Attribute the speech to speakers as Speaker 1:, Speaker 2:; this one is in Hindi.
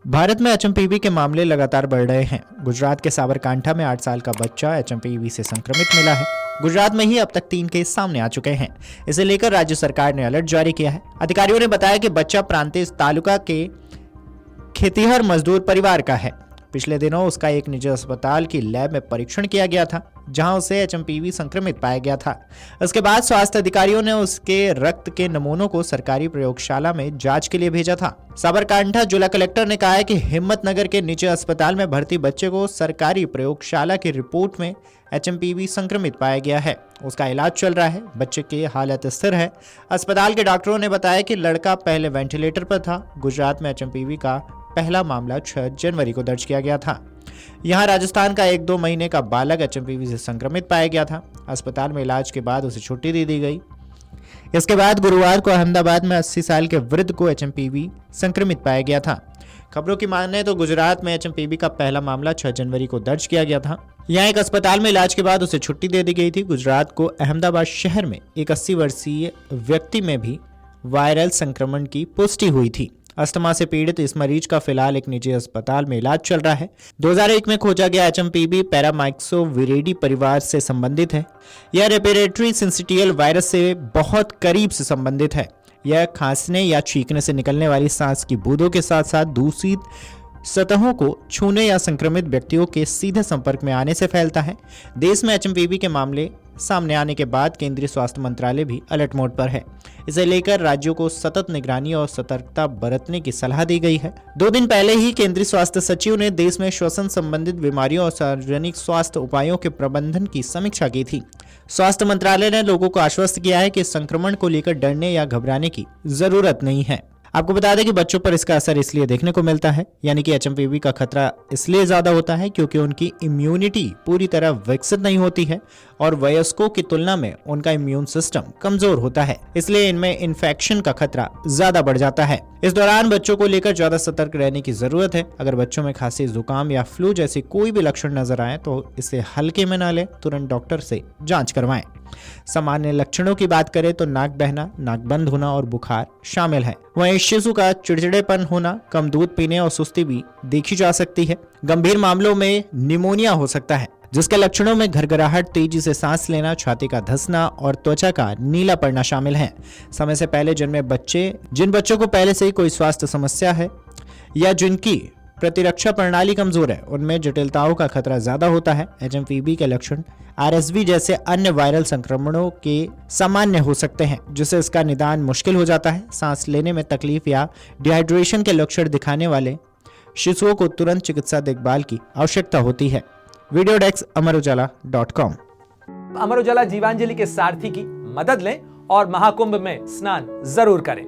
Speaker 1: भारत में एचएमपीवी के मामले लगातार बढ़ रहे हैं। गुजरात के साबरकांठा में 8 साल का बच्चा एचएमपीवी से संक्रमित मिला है। गुजरात में ही अब तक 3 केस सामने आ चुके हैं। इसे लेकर राज्य सरकार ने अलर्ट जारी किया है। अधिकारियों ने बताया कि बच्चा प्रांतिज तालुका के खेतिहर मजदूर परिवार का है। पिछले दिनों उसका एक निजी अस्पताल की लैब में परीक्षण किया गया था, जहां उसे एचएमपीवी संक्रमित पाया गया था। इसके बाद स्वास्थ्य अधिकारियों ने उसके रक्त के नमूनों को सरकारी प्रयोगशाला में जांच के लिए भेजा था। साबरकांठा जिला कलेक्टर ने कहा है कि हिम्मतनगर के निजी अस्पताल में भर्ती बच्चे को सरकारी प्रयोगशाला की रिपोर्ट में एचएमपीवी संक्रमित पाया गया है। उसका इलाज चल रहा है। बच्चे की हालत स्थिर है। अस्पताल के डॉक्टरों ने बताया कि लड़का पहले वेंटिलेटर पर था। गुजरात में एचएमपीवी का पहला मामला 6 जनवरी को दर्ज किया गया था। यहां राजस्थान का 1-2 महीने का बालक एचएमपीवी से संक्रमित पाया गया था। अस्पताल में इलाज के बाद उसे छुट्टी दे दी गई। इसके बाद गुरुवार को अहमदाबाद में 80 साल के वृद्ध को एचएमपीवी संक्रमित पाया गया था। खबरों की माने तो गुजरात में एचएमपीवी का पहला मामला 6 जनवरी को दर्ज किया गया था। यहाँ एक अस्पताल में इलाज के बाद उसे छुट्टी दे दी गई थी। गुजरात को अहमदाबाद शहर में एक 80 वर्षीय व्यक्ति में भी वायरल संक्रमण की पुष्टि हुई थी। अस्थमा से पीड़ित इस मरीज का फिलहाल एक निजी अस्पताल में इलाज चल रहा है। 2001 में खोजा गया एचएमपीवी पैरामाइक्सोविरिडी परिवार से संबंधित है। यह रेस्पिरेटरी सिंसिटियल वायरस से बहुत करीब से संबंधित है। यह खांसने या छींकने से निकलने वाली सांस की बूंदों के साथ साथ दूषित सतहों को छूने या संक्रमित व्यक्तियों के सीधे संपर्क में आने से फैलता है। देश में एचएमपीवी के मामले सामने आने के बाद केंद्रीय स्वास्थ्य मंत्रालय भी अलर्ट मोड पर है। इसे लेकर राज्यों को सतत निगरानी और सतर्कता बरतने की सलाह दी गई है। 2 दिन पहले ही केंद्रीय स्वास्थ्य सचिव ने देश में श्वसन संबंधित बीमारियों और सार्वजनिक स्वास्थ्य उपायों के प्रबंधन की समीक्षा की थी। स्वास्थ्य मंत्रालय ने लोगों को आश्वस्त किया है कि संक्रमण को लेकर डरने या घबराने की जरूरत नहीं है। आपको बता दें कि बच्चों पर इसका असर इसलिए देखने को मिलता है, यानी कि एचएमपीवी का खतरा इसलिए ज्यादा होता है क्योंकि उनकी इम्यूनिटी पूरी तरह विकसित नहीं होती है और वयस्कों की तुलना में उनका इम्यून सिस्टम कमजोर होता है। इसलिए इनमें इन्फेक्शन का खतरा ज्यादा बढ़ जाता है। इस दौरान बच्चों को लेकर ज्यादा सतर्क रहने की जरूरत है। अगर बच्चों में खांसी, जुकाम या फ्लू जैसी कोई भी लक्षण नजर आए तो इसे हल्के में न लें, तुरंत डॉक्टर से जांच करवाएं। सामान्य लक्षणों की बात करें तो नाक बहना, नाक बंद होना और बुखार शामिल है। वहीं शिशु का चिड़चिड़ेपन होना, कम दूध पीने और सुस्ती भी देखी जा सकती है। गंभीर मामलों में निमोनिया हो सकता है, जिसके लक्षणों में घरघराहट, तेजी से सांस लेना, छाती का धंसना और त्वचा का नीला पड़ना शामिल है। समय से पहले जन्मे बच्चे, जिन बच्चों को पहले से ही कोई स्वास्थ्य समस्या है या जिनकी प्रतिरक्षा प्रणाली कमजोर है, उनमें जटिलताओं का खतरा ज्यादा होता है। एचएमपीवी के लक्षण आरएसवी जैसे अन्य वायरल संक्रमणों के सामान्य हो सकते हैं, जिससे इसका निदान मुश्किल हो जाता है। सांस लेने में तकलीफ या डिहाइड्रेशन के लक्षण दिखाने वाले शिशुओं को तुरंत चिकित्सा देखभाल की आवश्यकता होती है। Video desk अमरउजाला.com।
Speaker 2: अमर उजाला जीवांजलि के सारथी की मदद लें और महाकुंभ में स्नान जरूर करें।